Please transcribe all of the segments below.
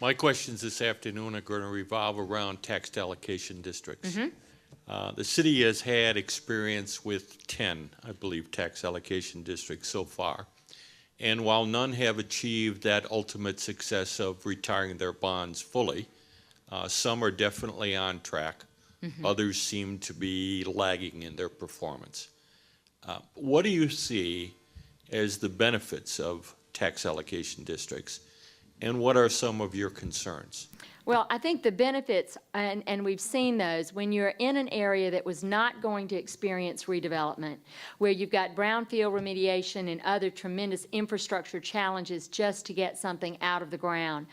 My questions this afternoon are going to revolve around tax allocation districts. The city has had experience with 10, I believe, tax allocation districts so far. And while none have achieved that ultimate success of retiring their bonds fully, some are definitely on track. Others seem to be lagging in their performance. What do you see as the benefits of tax allocation districts, and what are some of your concerns? Well, I think the benefits, and we've seen those, when you're in an area that was not going to experience redevelopment, where you've got brownfield remediation and other tremendous infrastructure challenges just to get something out of the ground,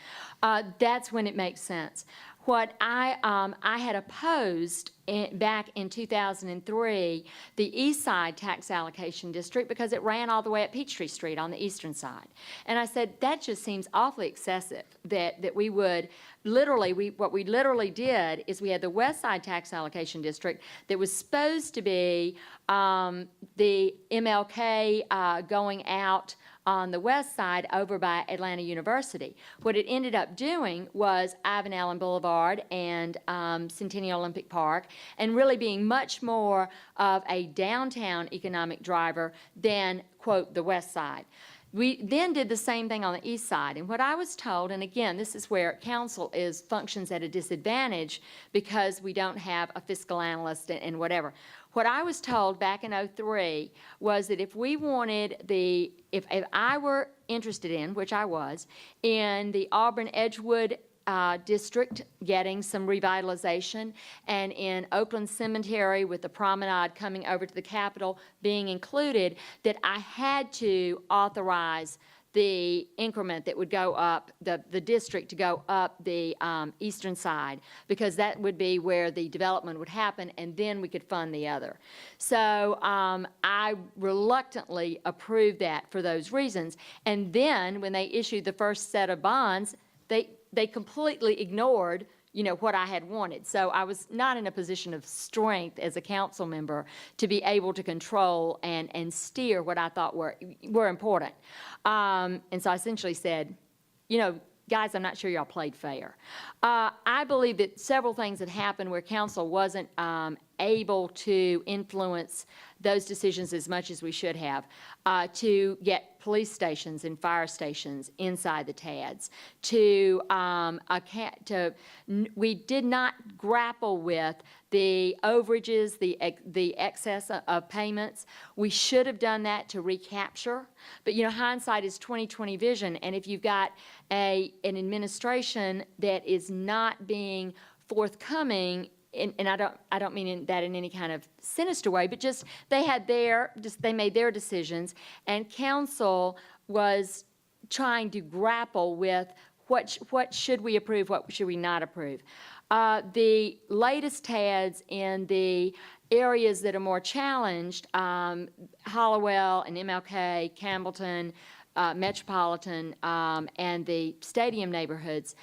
that's when it makes sense. What I had opposed back in 2003, the East Side Tax Allocation District, because it ran all the way up Peachtree Street on the eastern side. And I said, that just seems awfully excessive, that we would literally, what we literally did is we had the West Side Tax Allocation District that was supposed to be the MLK going out on the west side over by Atlanta University. What it ended up doing was Ivan Allen Boulevard and Centennial Olympic Park, and really being much more of a downtown economic driver than, quote, the west side. We then did the same thing on the east side, and what I was told, and again, this is where council functions at a disadvantage because we don't have a fiscal analyst and whatever. What I was told back in '03 was that if we wanted if I were interested in, which I was, in the Auburn-Edgewood district getting some revitalization, and in Oakland Cemetery with the promenade coming over to the Capitol being included, that I had to authorize the increment that would go up, the district to go up the eastern side, because that would be where the development would happen, and then we could fund the other. So I reluctantly approved that for those reasons. And then when they issued the first set of bonds, they completely ignored, you know, what I had wanted. So I was not in a position of strength as a council member to be able to control and steer what I thought were important. And so I essentially said, you know, guys, I'm not sure y'all played fair. I believe that several things had happened where council wasn't able to influence those decisions as much as we should have, to get police stations and fire stations inside the TADS, we did not grapple with the overages, the excess of payments. We should have done that to recapture, but you know, hindsight is 20/20 vision, and if you've got an administration that is not being forthcoming, and I don't mean that in any kind of sinister way, but just they made their decisions, and council was trying to grapple with what should we approve, what should we not approve. The latest TADS in the areas that are more challenged, Hollowell and MLK, Campbellton, Metropolitan, and the stadium neighborhoods,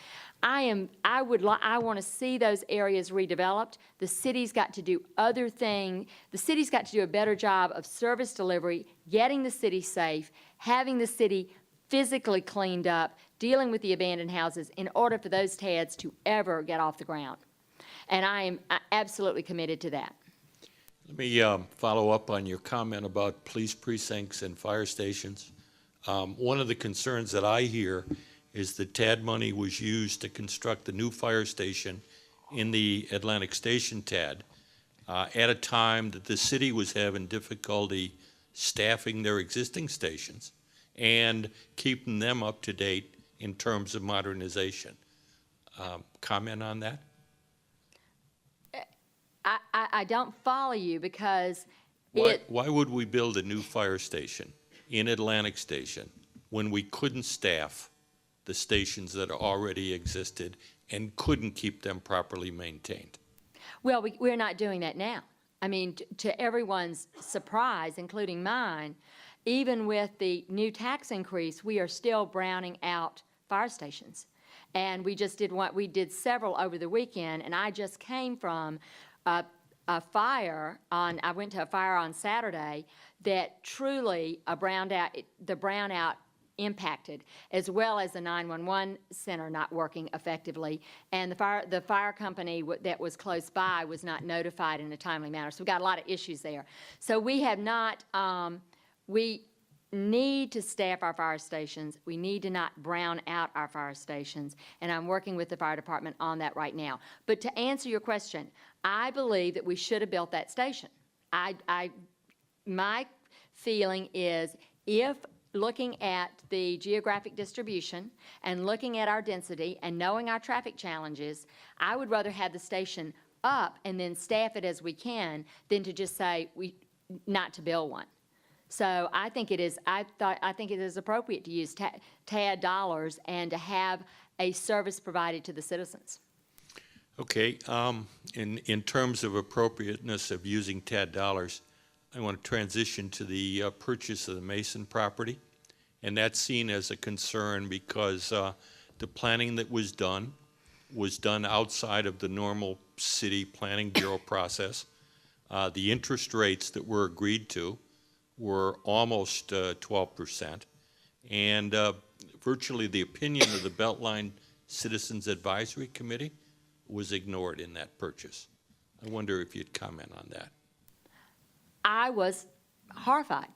I want to see those areas redeveloped. The city's got to do other things. The city's got to do a better job of service delivery, getting the city safe, having the city physically cleaned up, dealing with the abandoned houses in order for those TADS to ever get off the ground. And I am absolutely committed to that. Let me follow up on your comment about police precincts and fire stations. One of the concerns that I hear is that TAD money was used to construct the new fire station in the Atlantic Station TAD at a time that the city was having difficulty staffing their existing stations and keeping them up to date in terms of modernization. Comment on that? I don't follow you because why would we build a new fire station in Atlantic Station when we couldn't staff the stations that already existed and couldn't keep them properly maintained? Well, we're not doing that now. I mean, to everyone's surprise, including mine, even with the new tax increase, we are still browning out fire stations. And we did several over the weekend, and I just came from I went to a fire on Saturday that truly the brownout impacted, as well as the 911 center not working effectively, and the fire company that was close by was not notified in a timely manner. So we got a lot of issues there. So we have not, we need to staff our fire stations. We need to not brown out our fire stations, and I'm working with the fire department on that right now. But to answer your question, I believe that we should have built that station. My feeling is, if looking at the geographic distribution and looking at our density and knowing our traffic challenges, I would rather have the station up and then staff it as we can than to just say not to build one. So I think it is. I think it is appropriate to use TAD dollars and to have a service provided to the citizens. Okay. In terms of appropriateness of using TAD dollars, I want to transition to the purchase of the Mason property, and that's seen as a concern because the planning that was done outside of the normal city planning bureau process. The interest rates that were agreed to were almost 12%, and virtually the opinion of the Beltline Citizens Advisory Committee was ignored in that purchase. I wonder if you'd comment on that. I was horrified.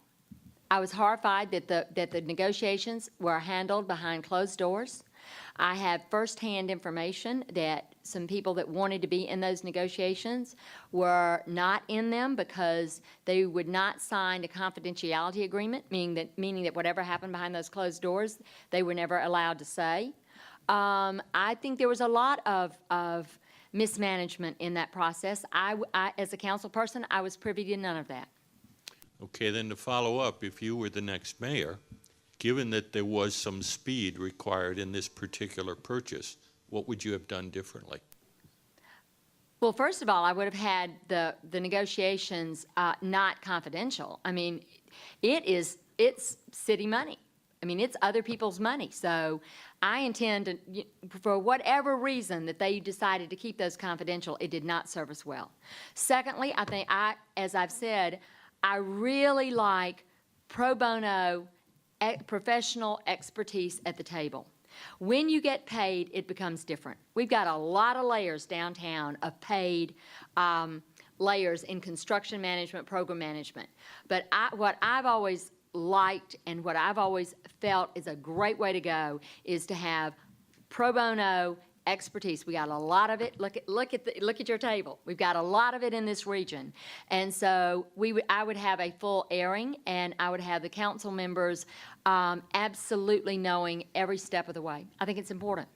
I was horrified that the negotiations were handled behind closed doors. I have firsthand information that some people that wanted to be in those negotiations were not in them because they would not sign a confidentiality agreement, meaning that whatever happened behind those closed doors, they were never allowed to say. I think there was a lot of mismanagement in that process. I, as a council person, I was privy to none of that. Okay, then to follow up, if you were the next mayor, given that there was some speed required in this particular purchase, what would you have done differently? Well, first of all, I would have had the negotiations not confidential. I mean, it's city money. I mean, it's other people's money. So I intend to, for whatever reason that they decided to keep those confidential, it did not serve us well. Secondly, I think as I've said, I really like pro bono professional expertise at the table. When you get paid, it becomes different. We've got a lot of layers downtown of paid layers in construction management, program management. But what I've always liked and what I've always felt is a great way to go is to have pro bono expertise. We got a lot of it. Look at your table. We've got a lot of it in this region, and so I would have a full airing, and I would have the council members absolutely knowing every step of the way. I think it's important.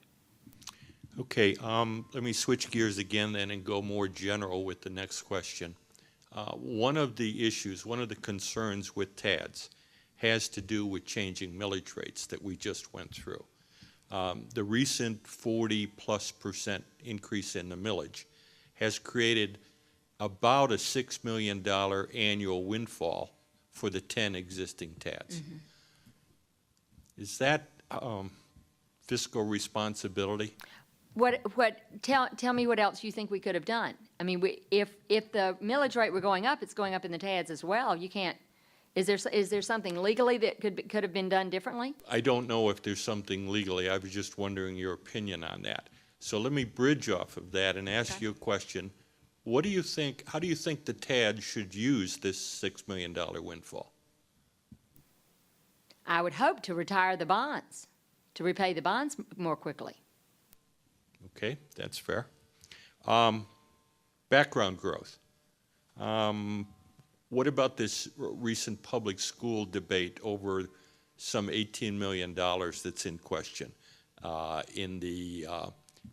Okay, let me switch gears again then and go more general with the next question. One of the concerns with TADS has to do with changing millage rates that we just went through. The recent 40+% increase in the millage has created about a $6 million annual windfall for the 10 existing TADS. Mm-hmm. Is that fiscal responsibility? Tell me what else you think we could have done. I mean, if the millage rate were going up, it's going up in the TADS as well. You can't. Is there something legally that could have been done differently? I don't know if there's something legally. I was just wondering your opinion on that. So let me bridge off of that and ask you a question. What do you think? How do you think the TAD should use this $6 million windfall? I would hope to retire the bonds, to repay the bonds more quickly. Okay, that's fair. Background growth. What about this recent public school debate over some $18 million that's in question in the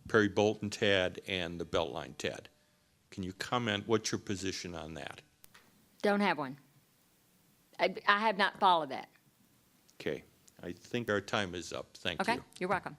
Perry Bolton TAD and the Beltline TAD? Can you comment? What's your position on that? Don't have one. I have not followed that. Okay. I think our time is up. Thank you. Okay, you're welcome.